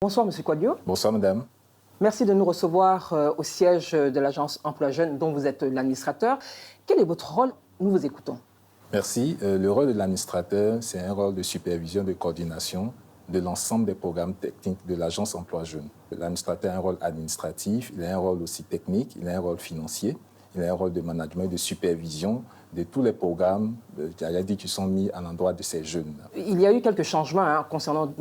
Bonsoir, Monsieur Kouadio. Bonsoir, madame. Merci de nous recevoir au siège de l'agence Emploi Jeunes dont vous êtes l'administrateur. Quel est votre rôle? Nous vous écoutons. Merci. Le rôle de l'administrateur, c'est un rôle de supervision, de coordination de l'ensemble des programmes techniques de l'agence Emploi Jeunes. L'administrateur a un rôle administratif, il a un rôle aussi technique, il a un rôle financier, il a un rôle de management, de supervision de tous les programmes qui sont mis à l'endroit de ces jeunes. Il y a eu quelques changements concernant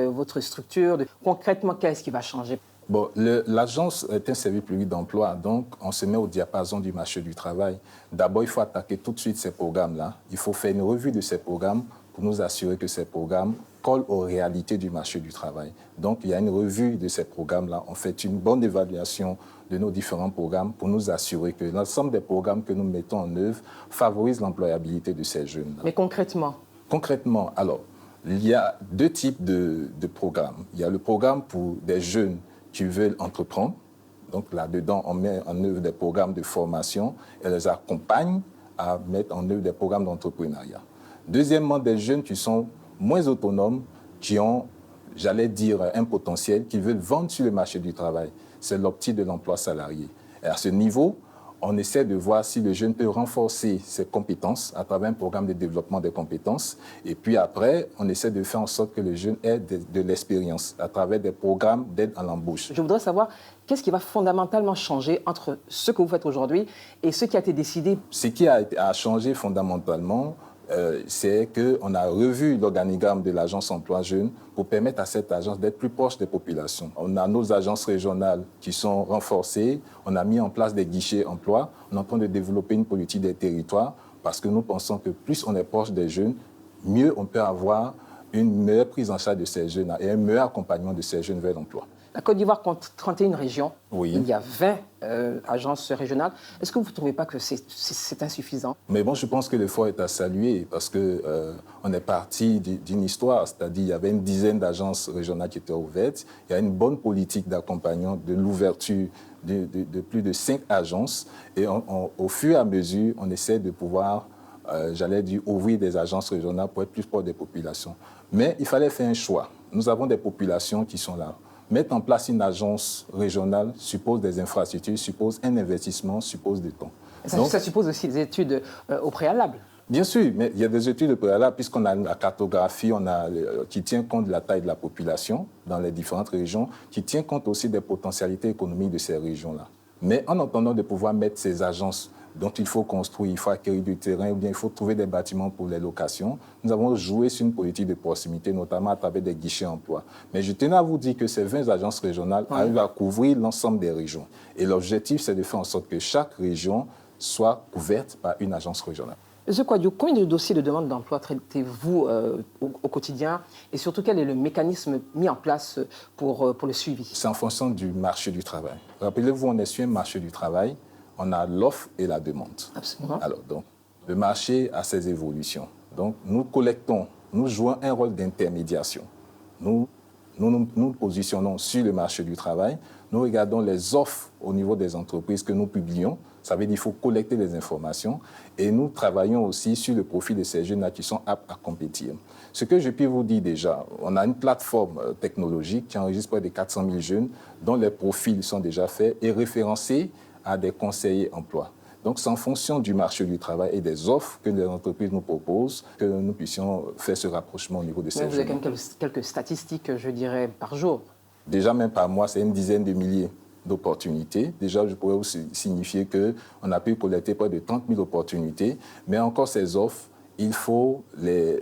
votre structure. Concrètement, qu'est-ce qui va changer? Bon, l'agence est un service public d'emploi, donc on se met au diapason du marché du travail. D'abord, il faut attaquer tout de suite ces programmes-là. Il faut faire une revue de ces programmes pour nous assurer que ces programmes collent aux réalités du marché du travail. Donc, il y a une revue de ces programmes-là. On fait une bonne évaluation de nos différents programmes pour nous assurer que l'ensemble des programmes que nous mettons en œuvre favorisent l'employabilité de ces jeunes-là. Mais concrètement? Concrètement, alors, il y a deux types de programmes. Il y a le programme pour des jeunes qui veulent entreprendre. Donc là-dedans, on met en œuvre des programmes de formation et les accompagne à mettre en œuvre des programmes d'entrepreneuriat. Deuxièmement, des jeunes qui sont moins autonomes, qui ont, j'allais dire, un potentiel, qui veulent vendre sur le marché du travail. C'est l'optique de l'emploi salarié. Et à ce niveau, on essaie de voir si le jeune peut renforcer ses compétences à travers un programme de développement des compétences. Et puis après, on essaie de faire en sorte que le jeune ait de l'expérience à travers des programmes d'aide à l'embauche. Je voudrais savoir qu'est-ce qui va fondamentalement changer entre ce que vous faites aujourd'hui et ce qui a été décidé. Ce qui a changé fondamentalement, c'est qu'on a revu l'organigramme de l'agence Emploi Jeunes pour permettre à cette agence d'être plus proche des populations. On a nos agences régionales qui sont renforcées, on a mis en place des guichets emploi, on est en train de développer une politique des territoires parce que nous pensons que plus on est proche des jeunes, mieux on peut avoir une meilleure prise en charge de ces jeunes et un meilleur accompagnement de ces jeunes vers l'emploi. La Côte d'Ivoire compte 31 régions. Oui. Il y a 20 agences régionales. Est-ce que vous ne trouvez pas que c'est insuffisant? Mais bon, je pense que l'effort est à saluer parce qu'on est parti d'une histoire, c'est-à-dire il y avait une dizaine d'agences régionales qui étaient ouvertes. Il y a une bonne politique d'accompagnement de l'ouverture de plus de 5 agences. Et au fur et à mesure, on essaie de pouvoir, j'allais dire, ouvrir des agences régionales pour être plus proche des populations. Mais il fallait faire un choix. Nous avons des populations qui sont là. Mettre en place une agence régionale suppose des infrastructures, suppose un investissement, suppose du temps. Ça suppose aussi des études au préalable. Bien sûr, mais il y a des études au préalable puisqu'on a la cartographie qui tient compte de la taille de la population dans les différentes régions, qui tient compte aussi des potentialités économiques de ces régions-là. Mais en attendant de pouvoir mettre ces agences dont il faut construire, il faut acquérir du terrain ou bien il faut trouver des bâtiments pour les locations. Nous avons joué sur une politique de proximité, notamment à travers des guichets emploi. Mais je tenais à vous dire que ces 20 agences régionales arrivent à couvrir l'ensemble des régions. Et l'objectif, c'est de faire en sorte que chaque région soit couverte par une agence régionale. Monsieur Kouadio, combien de dossiers de demande d'emploi traitez-vous au quotidien et surtout quel est le mécanisme mis en place pour le suivi? C'est en fonction du marché du travail. Rappelez-vous, on est sur un marché du travail. On a l'offre et la demande. Absolument. Alors, donc, le marché a ses évolutions. Donc, nous collectons, nous jouons un rôle d'intermédiation. Nous positionnons sur le marché du travail. Nous regardons les offres au niveau des entreprises que nous publions. Ça veut dire qu'il faut collecter les informations. Et nous travaillons aussi sur le profil de ces jeunes-là qui sont aptes à compétir. Ce que je peux vous dire déjà, on a une plateforme technologique qui enregistre près de 400 000 jeunes dont les profils sont déjà faits et référencés à des conseillers emploi. Donc, c'est en fonction du marché du travail et des offres que les entreprises nous proposent que nous puissions faire ce rapprochement au niveau de ces jeunes. Vous avez quand même quelques statistiques, je dirais, par jour. Déjà, même par mois, c'est une dizaine de milliers d'opportunités. Déjà, je pourrais aussi signifier qu'on a pu collecter près de 30 000 opportunités. Mais encore, ces offres, il faut les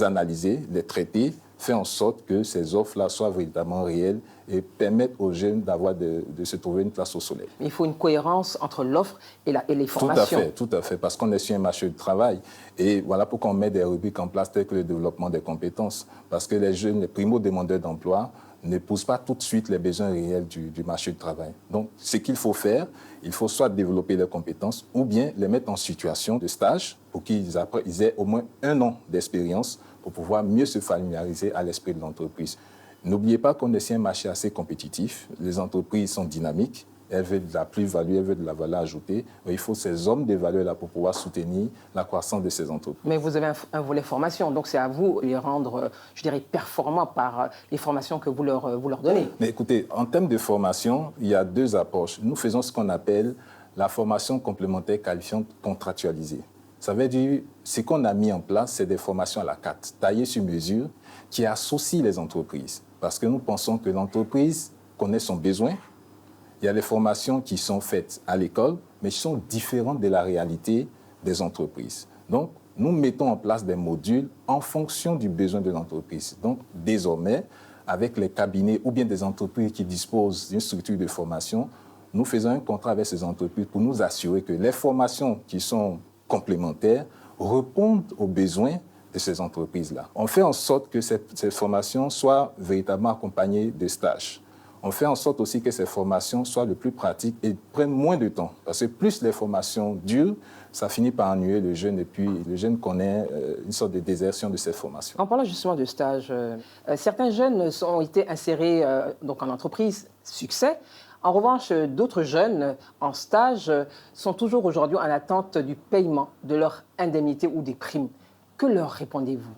analyser, les traiter, faire en sorte que ces offres-là soient véritablement réelles et permettent aux jeunes de se trouver une place au soleil. Il faut une cohérence entre l'offre et les formations. Tout à fait, parce qu'on est sur un marché de travail. Et voilà pourquoi on met des rubriques en place telles que le développement des compétences. Parce que les jeunes, les primo-demandeurs d'emploi, n'épousent pas tout de suite les besoins réels du marché du travail. Donc, ce qu'il faut faire, il faut soit développer leurs compétences ou bien les mettre en situation de stage pour qu'ils aient au moins 1 an d'expérience pour pouvoir mieux se familiariser à l'esprit de l'entreprise. N'oubliez pas qu'on est sur un marché assez compétitif. Les entreprises sont dynamiques. elle veut de la plus-value, elle veut de la valeur ajoutée. Il faut ces hommes de valeur-là pour pouvoir soutenir la croissance de ces entreprises. Mais vous avez un volet formation, donc c'est à vous de les rendre, je dirais, performants par les formations que vous leur donnez. Mais écoutez, en termes de formation, il y a deux approches. Nous faisons ce qu'on appelle la formation complémentaire qualifiante contractualisée. Ça veut dire, ce qu'on a mis en place, c'est des formations à la carte, taillées sur mesure, qui associent les entreprises. Parce que nous pensons que l'entreprise connaît son besoin. Il y a les formations qui sont faites à l'école, mais qui sont différentes de la réalité des entreprises. Donc, nous mettons en place des modules en fonction du besoin de l'entreprise. Donc, désormais, avec les cabinets ou bien des entreprises qui disposent d'une structure de formation, nous faisons un contrat avec ces entreprises pour nous assurer que les formations qui sont complémentaires répondent aux besoins de ces entreprises-là. On fait en sorte que ces formations soient véritablement accompagnées de stages. On fait en sorte aussi que ces formations soient le plus pratiques et prennent moins de temps. Parce que plus les formations durent, ça finit par ennuyer le jeune et puis le jeune connaît une sorte de désertion de cette formation. En parlant justement de stage, certains jeunes ont été insérés donc en entreprise, succès. En revanche, d'autres jeunes en stage sont toujours aujourd'hui en attente du paiement de leur indemnité ou des primes. Que leur répondez-vous?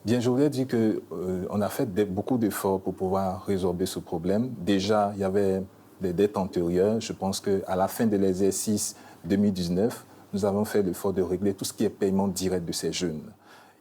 Bien, je voulais dire qu'on a fait beaucoup d'efforts pour pouvoir résorber ce problème. Déjà, il y avait des dettes antérieures. Je pense qu'à la fin de l'exercice 2019, nous avons fait l'effort de régler tout ce qui est paiement direct de ces jeunes.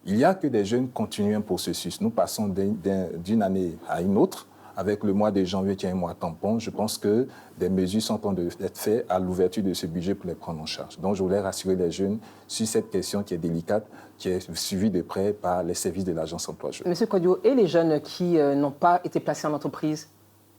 Il n'y a que des jeunes qui continuent un processus. Nous passons d'une année à une autre. Avec le mois de janvier qui est un mois tampon, je pense que des mesures sont en train d'être faites à l'ouverture de ce budget pour les prendre en charge. Donc, je voulais rassurer les jeunes sur cette question qui est délicate, qui est suivie de près par les services de l'Agence Emploi Jeunes. Monsieur Kodio, et les jeunes qui n'ont pas été placés en entreprise,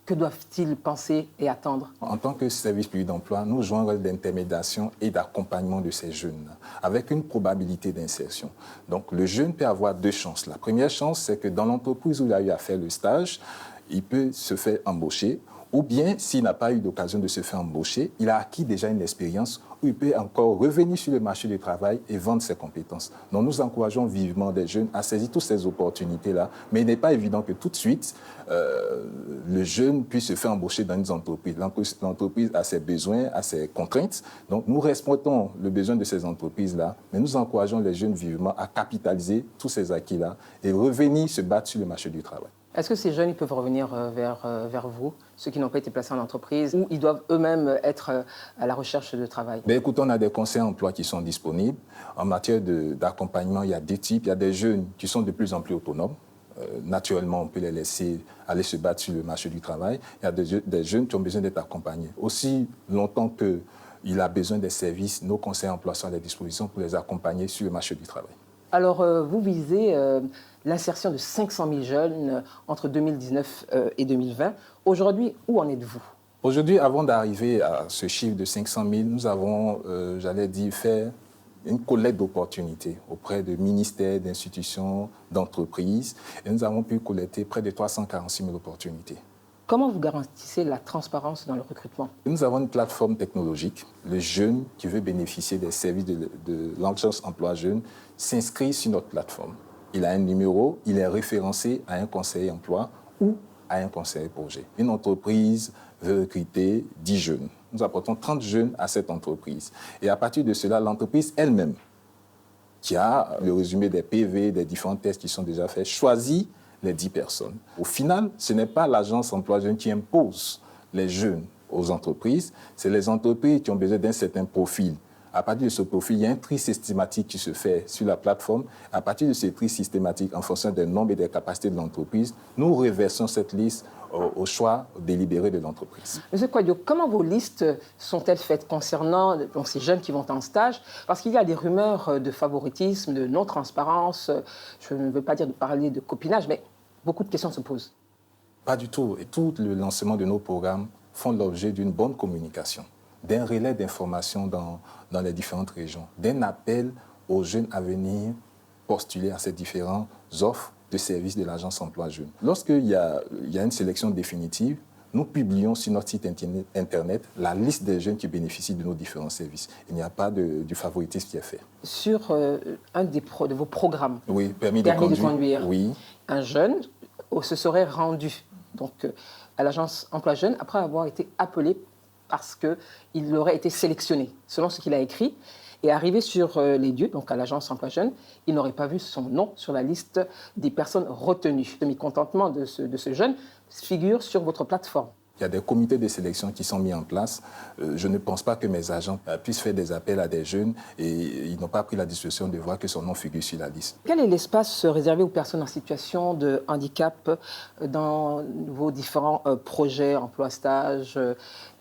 que doivent-ils penser et attendre? En tant que service public d'emploi, nous jouons un rôle d'intermédiation et d'accompagnement de ces jeunes, avec une probabilité d'insertion. Donc, le jeune peut avoir deux chances. La première chance, c'est que dans l'entreprise où il a eu à faire le stage, il peut se faire embaucher, ou bien, s'il n'a pas eu l'occasion de se faire embaucher, il a acquis déjà une expérience où il peut encore revenir sur le marché du travail et vendre ses compétences. Donc, nous encourageons vivement des jeunes à saisir toutes ces opportunités-là, mais il n'est pas évident que tout de suite, le jeune puisse se faire embaucher dans une entreprise. L'entreprise a ses besoins, a ses contraintes. Donc, nous respectons le besoin de ces entreprises-là, mais nous encourageons les jeunes vivement à capitaliser tous ces acquis-là et revenir se battre sur le marché du travail. Est-ce que ces jeunes ils peuvent revenir vers vous, ceux qui n'ont pas été placés en entreprise, ou ils doivent eux-mêmes être à la recherche de travail? Écoutez, on a des conseils emploi qui sont disponibles. En matière d'accompagnement, il y a deux types. Il y a des jeunes qui sont de plus en plus autonomes. Naturellement, on peut les laisser aller se battre sur le marché du travail. Il y a des jeunes qui ont besoin d'être accompagnés. Aussi longtemps qu'il a besoin des services, nos conseils emploi sont à leur disposition pour les accompagner sur le marché du travail. Alors, vous visez l'insertion de 500 000 jeunes entre 2019 et 2020. Aujourd'hui, où en êtes-vous? Aujourd'hui, avant d'arriver à ce chiffre de 500 000, nous avons, j'allais dire, fait une collecte d'opportunités auprès de ministères, d'institutions, d'entreprises. Et nous avons pu collecter près de 346 000 opportunités. Comment vous garantissez la transparence dans le recrutement? Nous avons une plateforme technologique. Le jeune qui veut bénéficier des services de l'Agence Emploi Jeunes s'inscrit sur notre plateforme. Il a un numéro, il est référencé à un conseiller emploi ou à un conseiller projet. Une entreprise veut recruter 10 jeunes. Nous apportons 30 jeunes à cette entreprise. Et à partir de cela, l'entreprise elle-même, qui a le résumé des PV, des différents tests qui sont déjà faits, choisit les 10 personnes. Au final, ce n'est pas l'Agence Emploi Jeunes qui impose les jeunes aux entreprises, c'est les entreprises qui ont besoin d'un certain profil. À partir de ce profil, il y a un tri systématique qui se fait sur la plateforme. À partir de ce tri systématique, en fonction des nombres et des capacités de l'entreprise, nous reversons cette liste au choix délibéré de l'entreprise. Monsieur Kodio, comment vos listes sont-elles faites concernant ces jeunes qui vont en stage? Parce qu'il y a des rumeurs de favoritisme, de non-transparence. Je ne veux pas dire de parler de copinage, mais beaucoup de questions se posent. Pas du tout. Et tout le lancement de nos programmes font l'objet d'une bonne communication, d'un relais d'informations dans les différentes régions, d'un appel aux jeunes à venir postuler à ces différentes offres de services de l'Agence Emploi Jeunes. Lorsqu'il y a une sélection définitive, nous publions sur notre site Internet la liste des jeunes qui bénéficient de nos différents services. Il n'y a pas du favoritisme qui est fait. Sur un de vos programmes, oui, permis de conduire, oui. Un jeune se serait rendu donc, à l'Agence Emploi Jeunes après avoir été appelé parce qu'il aurait été sélectionné, selon ce qu'il a écrit. Et arrivé sur les lieux, donc à l'agence Emploi Jeune, il n'aurait pas vu son nom sur la liste des personnes retenues. Le mécontentement de ce jeune figure sur votre plateforme. Il y a des comités de sélection qui sont mis en place. Je ne pense pas que mes agents puissent faire des appels à des jeunes et ils n'ont pas pris la disposition de voir que son nom figure sur la liste. Quel est l'espace réservé aux personnes en situation de handicap dans vos différents projets, emploi, stage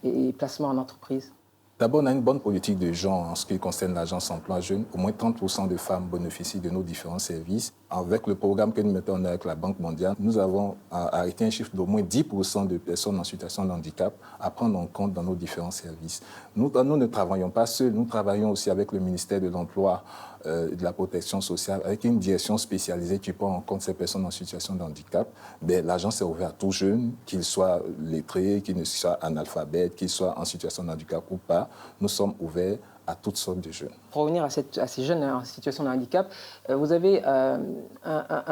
et placement en entreprise? D'abord, on a une bonne politique de genre en ce qui concerne l'agence Emploi Jeune. Au moins 30% de femmes bénéficient de nos différents services. Avec le programme que nous mettons en œuvre avec la Banque mondiale, nous avons arrêté un chiffre d'au moins 10% de personnes en situation de handicap à prendre en compte dans nos différents services. Nous ne travaillons pas seuls, nous travaillons aussi avec le ministère de l'Emploi et de la Protection sociale, avec une direction spécialisée qui prend en compte ces personnes en situation de handicap. L'agence est ouverte à tout jeune, qu'il soit lettré, qu'il ne soit analphabète, qu'il soit en situation de handicap ou pas. Nous sommes ouverts à toutes sortes de jeunes. Pour revenir à ces jeunes en situation de handicap, vous avez un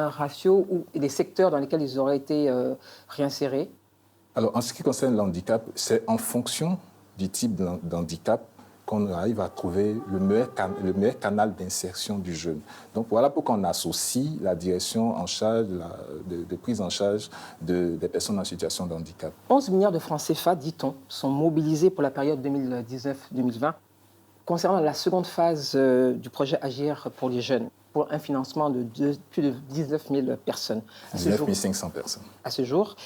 ratio ou des secteurs dans lesquels ils auraient été réinsérés? Alors, en ce qui concerne le handicap, c'est en fonction du type d'handicap qu'on arrive à trouver le meilleur canal d'insertion du jeune. Donc voilà pourquoi on associe la direction en charge de prise en charge des personnes en situation de handicap. 11 milliards de francs CFA, dit-on, sont mobilisés pour la période 2019-2020 concernant la seconde phase du projet Agir pour les jeunes, pour un financement de plus de 19 000 personnes. 19 500 personnes. À ce jour,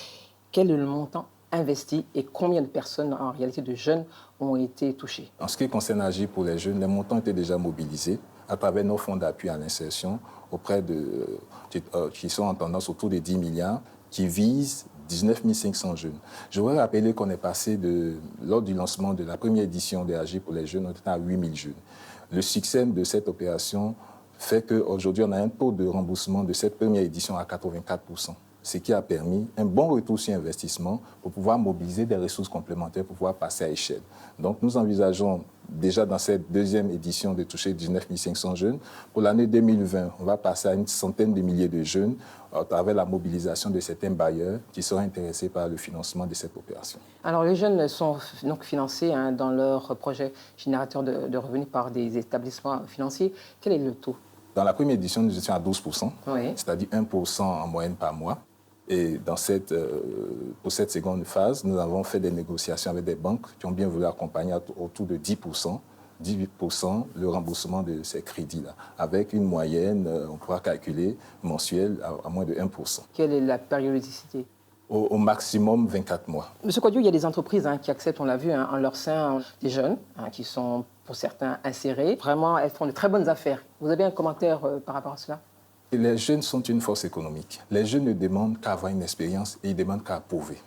quel est le montant investi et combien de personnes, en réalité de jeunes, ont été touchées? En ce qui concerne Agir pour les jeunes, les montants étaient déjà mobilisés à travers nos fonds d'appui à l'insertion qui sont en tendance autour de 10 milliards, qui visent 19 500 jeunes. Je voudrais rappeler qu'on est passé lors du lancement de la première édition de Agir pour les jeunes, on était à 8 000 jeunes. Le succès de cette opération fait qu'aujourd'hui, on a un taux de remboursement de cette première édition à 84%. Ce qui a permis un bon retour sur investissement pour pouvoir mobiliser des ressources complémentaires pour pouvoir passer à échelle. Donc nous envisageons déjà dans cette deuxième édition de toucher 19 500 jeunes. Pour l'année 2020, on va passer à une centaine de milliers de jeunes à travers la mobilisation de certains bailleurs qui seront intéressés par le financement de cette opération. Alors les jeunes sont donc financés dans leur projet générateur de revenus par des établissements financiers. Quel est le taux? Dans la première édition, nous étions à 12%, oui. C'est-à-dire 1% en moyenne par mois. Et pour cette seconde phase, nous avons fait des négociations avec des banques qui ont bien voulu accompagner autour de 10%, 18% le remboursement de ces crédits-là, avec une moyenne, on pourra calculer, mensuelle à moins de 1%. Quelle est la périodicité? Au maximum 24 mois. Monsieur Kouadio, il y a des entreprises qui acceptent, on l'a vu, en leur sein des jeunes qui sont, pour certains, insérés. Vraiment, elles font de très bonnes affaires. Vous avez un commentaire par rapport à cela? Les jeunes sont une force économique. Les jeunes ne demandent qu'à avoir une expérience et ils demandent qu'à prouver.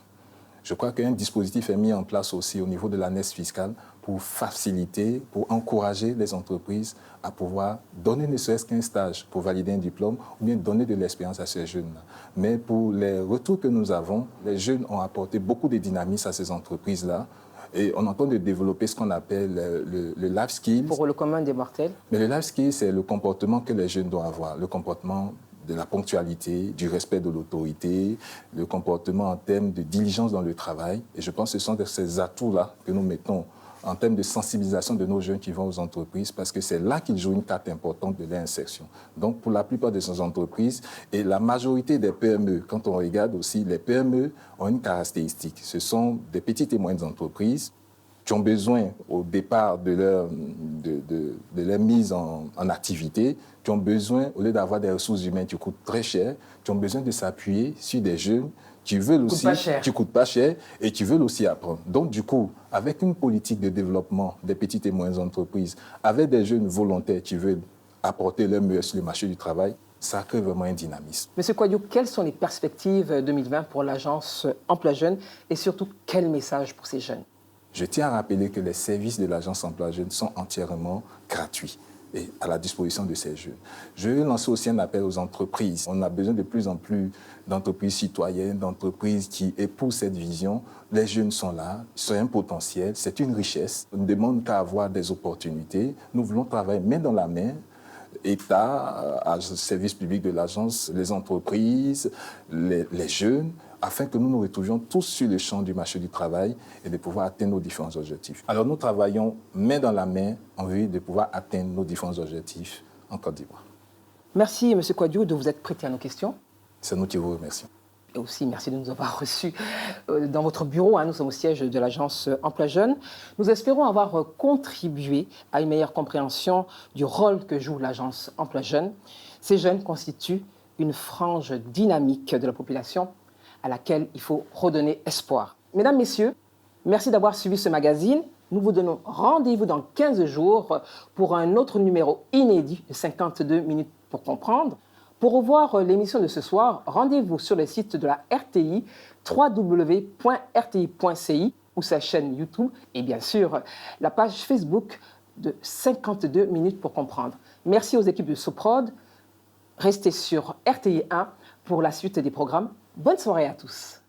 Je crois qu'un dispositif est mis en place aussi au niveau de l'ANES fiscale pour faciliter, pour encourager les entreprises à pouvoir donner ne serait-ce qu'un stage pour valider un diplôme ou bien donner de l'expérience à ces jeunes-là. Mais pour les retours que nous avons, les jeunes ont apporté beaucoup de dynamisme à ces entreprises-là. Et on entend de développer ce qu'on appelle le life skills. Pour le commun des mortels. Mais le life skills, c'est le comportement que les jeunes doivent avoir. Le comportement de la ponctualité, du respect de l'autorité, le comportement en termes de diligence dans le travail. Et je pense que ce sont ces atouts-là que nous mettons en termes de sensibilisation de nos jeunes qui vont aux entreprises, parce que c'est là qu'ils jouent une carte importante de l'insertion. Donc, pour la plupart de ces entreprises, et la majorité des PME, quand on regarde aussi, les PME ont une caractéristique. Ce sont des petites et moyennes entreprises qui ont besoin, au départ de leur mise en activité, qui ont besoin, au lieu d'avoir des ressources humaines qui coûtent très cher, qui ont besoin de s'appuyer sur des jeunes qui veulent aussi, qui coûtent pas cher et qui veulent aussi apprendre. Donc, du coup, avec une politique de développement des petites et moyennes entreprises, avec des jeunes volontaires qui veulent apporter leur meilleur sur le marché du travail, ça crée vraiment un dynamisme. Monsieur Kouadio, quelles sont les perspectives 2020 pour l'agence Emploi Jeune et surtout, quel message pour ces jeunes? Je tiens à rappeler que les services de l'agence Emploi Jeune sont entièrement gratuits et à la disposition de ces jeunes. Je veux lancer aussi un appel aux entreprises. On a besoin de plus en plus d'entreprises citoyennes, d'entreprises qui épousent cette vision. Les jeunes sont là, c'est un potentiel, c'est une richesse. On ne demande qu'à avoir des opportunités. Nous voulons travailler main dans la main, État, service public de l'agence, les entreprises, les jeunes, afin que nous nous retrouvions tous sur le champ du marché du travail et de pouvoir atteindre nos différents objectifs. Alors nous travaillons main dans la main en vue de pouvoir atteindre nos différents objectifs en Côte d'Ivoire. Merci, M. Kouadio, de vous être prêté à nos questions. C'est nous qui vous remercions. Et aussi, merci de nous avoir reçus dans votre bureau. Nous sommes au siège de l'agence Emploi Jeunes. Nous espérons avoir contribué à une meilleure compréhension du rôle que joue l'agence Emploi Jeunes. Ces jeunes constituent une frange dynamique de la population à laquelle il faut redonner espoir. Mesdames, Messieurs, merci d'avoir suivi ce magazine. Nous vous donnons rendez-vous dans 15 jours pour un autre numéro inédit de 52 minutes pour comprendre. Pour revoir l'émission de ce soir, rendez-vous sur le site de la RTI, www.rti.ci, ou sa chaîne YouTube, et bien sûr, la page Facebook de 52 minutes pour comprendre. Merci aux équipes de Soprod. Restez sur RTI 1 pour la suite des programmes. Bonne soirée à tous.